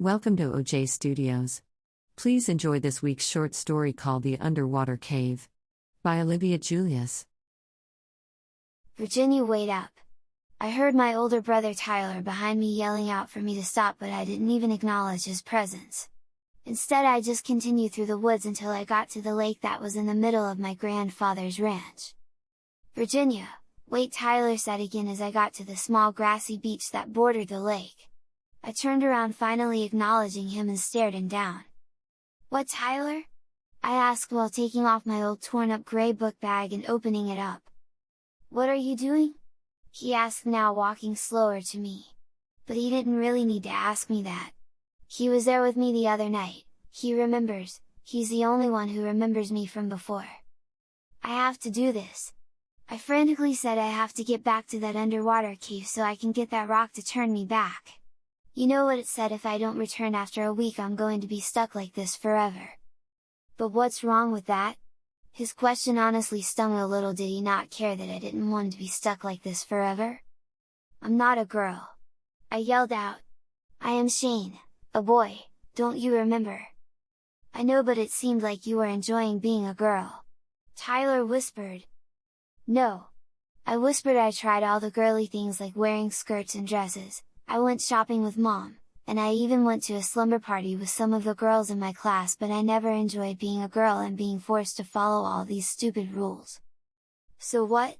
Welcome to OJ Studios. Please enjoy this week's short story called The Underwater Cave by Olivia Julius. Virginia, wait up! I heard my older brother Tyler behind me yelling out for me to stop, but I didn't even acknowledge his presence. Instead, I just continued through the woods until I got to the lake that was in the middle of my grandfather's ranch. Virginia, wait! Tyler said again as I got to the small grassy beach that bordered the lake. I turned around, finally acknowledging him, and stared him down. "What, Tyler?" I asked while taking off my old torn-up gray book bag and opening it up. "What are you doing?" he asked, now walking slower to me. But he didn't really need to ask me that. He was there with me the other night, he remembers, he's the only one who remembers me from before. "I have to do this!" I frantically said. "I have to get back to that underwater cave so I can get that rock to turn me back. You know what it said, if I don't return after a week I'm going to be stuck like this forever." "But what's wrong with that?" His question honestly stung a little. Did he not care that I didn't want to be stuck like this forever? "I'm not a girl!" I yelled out. "I am Shane, a boy, don't you remember?" "I know, but it seemed like you were enjoying being a girl," Tyler whispered. "No!" I whispered. "I tried all the girly things like wearing skirts and dresses, I went shopping with Mom, and I even went to a slumber party with some of the girls in my class, but I never enjoyed being a girl and being forced to follow all these stupid rules." "So what?"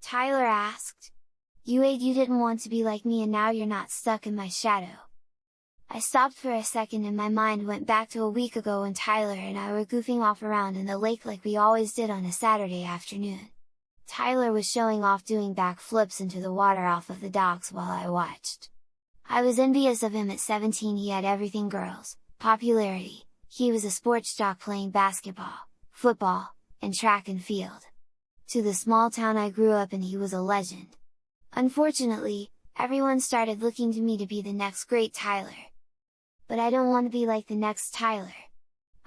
Tyler asked. You didn't want to be like me, and now you're not stuck in my shadow." I stopped for a second and my mind went back to a week ago when Tyler and I were goofing off around in the lake like we always did on a Saturday afternoon. Tyler was showing off doing backflips into the water off of the docks while I watched. I was envious of him. At 17 he had everything girls, popularity, he was a sports jock playing basketball, football, and track and field. To the small town I grew up in he was a legend. Unfortunately, everyone started looking to me to be the next great Tyler. But I don't want to be like the next Tyler.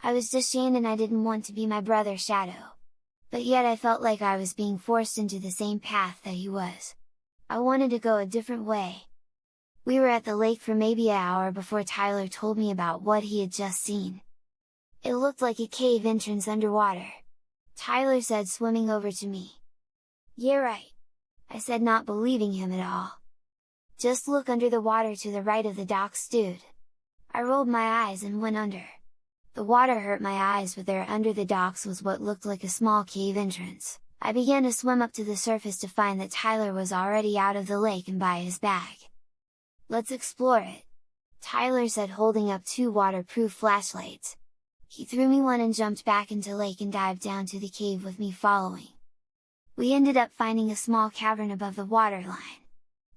I was just Shane and I didn't want to be my brother's shadow. But yet I felt like I was being forced into the same path that he was. I wanted to go a different way. We were at the lake for maybe an hour before Tyler told me about what he had just seen. "It looked like a cave entrance underwater," Tyler said, swimming over to me. "Yeah, right," I said, not believing him at all. "Just look under the water to the right of the docks, dude." I rolled my eyes and went under. The water hurt my eyes, but there under the docks was what looked like a small cave entrance. I began to swim up to the surface to find that Tyler was already out of the lake and by his bag. "Let's explore it," Tyler said, holding up 2 waterproof flashlights. He threw me one and jumped back into the lake and dived down to the cave with me following. We ended up finding a small cavern above the waterline.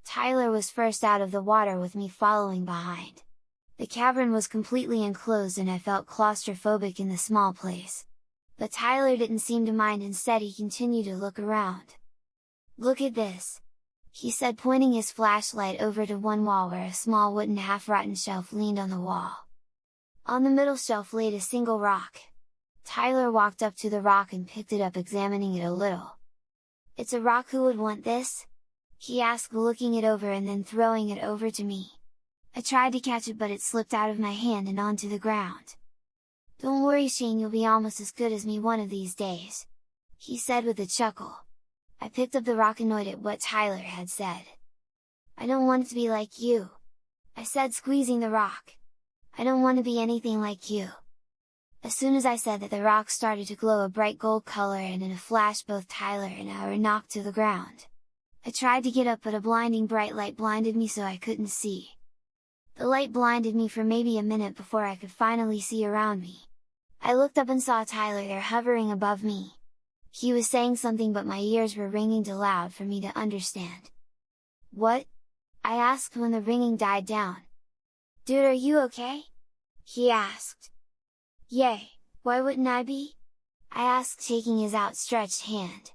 Tyler was first out of the water with me following behind. The cavern was completely enclosed and I felt claustrophobic in the small place. But Tyler didn't seem to mind. Instead he continued to look around. "Look at this!" he said, pointing his flashlight over to one wall where a small wooden half-rotten shelf leaned on the wall. On the middle shelf laid a single rock. Tyler walked up to the rock and picked it up, examining it a little. "It's a rock, who would want this?" he asked, looking it over and then throwing it over to me. I tried to catch it, but it slipped out of my hand and onto the ground. "Don't worry, Shane, you'll be almost as good as me one of these days," he said with a chuckle. I picked up the rock, annoyed at what Tyler had said. "I don't want to be like you," I said, squeezing the rock. "I don't want to be anything like you." As soon as I said that, the rock started to glow a bright gold color, and in a flash both Tyler and I were knocked to the ground. I tried to get up, but a blinding bright light blinded me so I couldn't see. The light blinded me for maybe a minute before I could finally see around me. I looked up and saw Tyler there, hovering above me. He was saying something, but my ears were ringing too loud for me to understand. "What?" I asked when the ringing died down. "Dude, are you okay?" he asked. "Yay, why wouldn't I be?" I asked, taking his outstretched hand.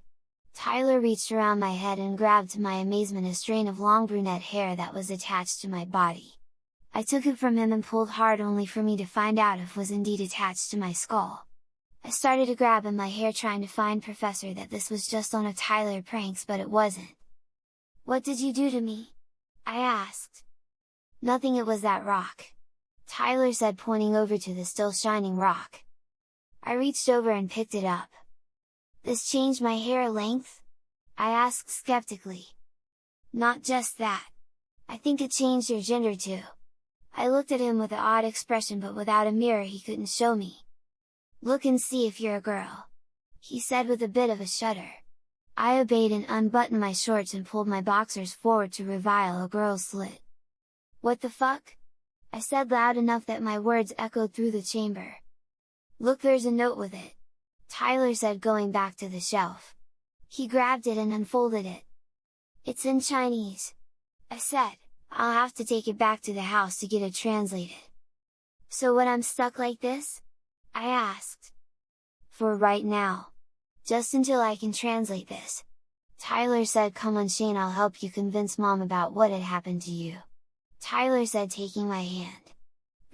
Tyler reached around my head and grabbed, to my amazement, a strand of long brunette hair that was attached to my body. I took it from him and pulled hard, only for me to find out it was indeed attached to my skull. I started to grab in my hair, trying to find Professor that this was just one of Tyler pranks, but it wasn't. "What did you do to me?" I asked. "Nothing, it was that rock," Tyler said, pointing over to the still shining rock. I reached over and picked it up. This changed my hair length? I asked skeptically. Not just that. I think it changed your gender too. I looked at him with an odd expression, but without a mirror he couldn't show me. Look and see if you're a girl, he said with a bit of a shudder. I obeyed and unbuttoned my shorts and pulled my boxers forward to reveal a girl's slit. What the fuck? I said loud enough that my words echoed through the chamber. Look, there's a note with it, Tyler said, going back to the shelf. He grabbed it and unfolded it. It's in Chinese, I said. I'll have to take it back to the house to get it translated. So what, I'm stuck like this? I asked. For right now. Just until I can translate this. Tyler said, come on Shane, I'll help you convince Mom about what had happened to you. Tyler said, taking my hand.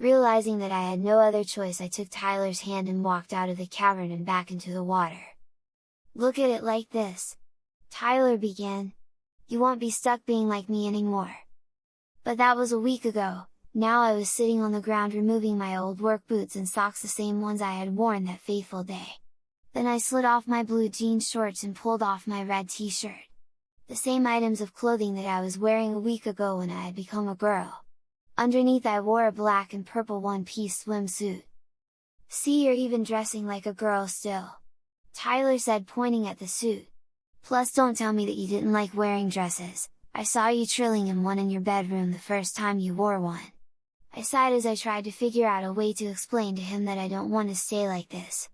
Realizing that I had no other choice, I took Tyler's hand and walked out of the cavern and back into the water. Look at it like this, Tyler began. You won't be stuck being like me anymore. But that was a week ago. Now I was sitting on the ground removing my old work boots and socks, the same ones I had worn that fateful day. Then I slid off my blue jean shorts and pulled off my red t-shirt. The same items of clothing that I was wearing a week ago when I had become a girl. Underneath I wore a black and purple one-piece swimsuit. See, you're even dressing like a girl still, Tyler said, pointing at the suit. Plus don't tell me that you didn't like wearing dresses. I saw you trilling in one in your bedroom the first time you wore one. I sighed as I tried to figure out a way to explain to him that I don't want to stay like this.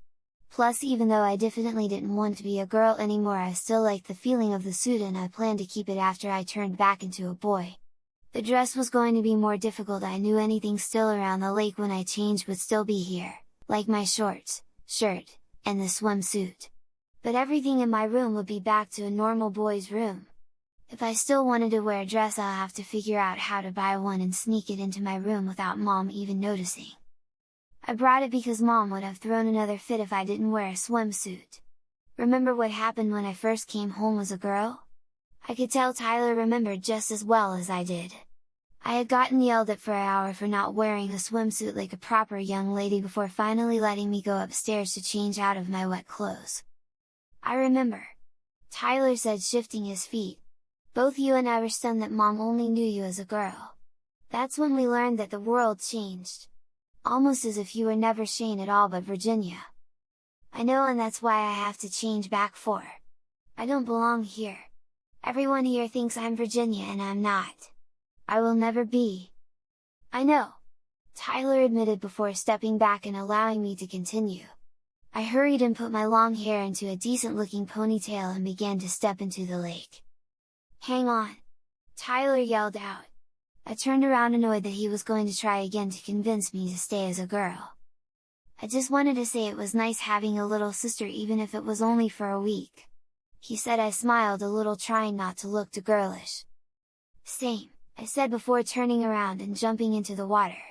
Plus, even though I definitely didn't want to be a girl anymore, I still liked the feeling of the suit and I planned to keep it after I turned back into a boy. The dress was going to be more difficult. I knew anything still around the lake when I changed would still be here, like my shorts, shirt, and the swimsuit. But everything in my room would be back to a normal boy's room. If I still wanted to wear a dress, I'll have to figure out how to buy one and sneak it into my room without Mom even noticing. I brought it because Mom would have thrown another fit if I didn't wear a swimsuit. Remember what happened when I first came home as a girl? I could tell Tyler remembered just as well as I did. I had gotten yelled at for an hour for not wearing a swimsuit like a proper young lady before finally letting me go upstairs to change out of my wet clothes. I remember, Tyler said, shifting his feet. Both you and I were stunned that Mom only knew you as a girl. That's when we learned that the world changed. Almost as if you were never Shane at all but Virginia. I know, and that's why I have to change back for. I don't belong here. Everyone here thinks I'm Virginia and I'm not. I will never be. I know, Tyler admitted before stepping back and allowing me to continue. I hurried and put my long hair into a decent looking ponytail and began to step into the lake. Hang on! Tyler yelled out. I turned around, annoyed that he was going to try again to convince me to stay as a girl. I just wanted to say it was nice having a little sister, even if it was only for a week, he said. I smiled a little, trying not to look too girlish. Same, I said before turning around and jumping into the water.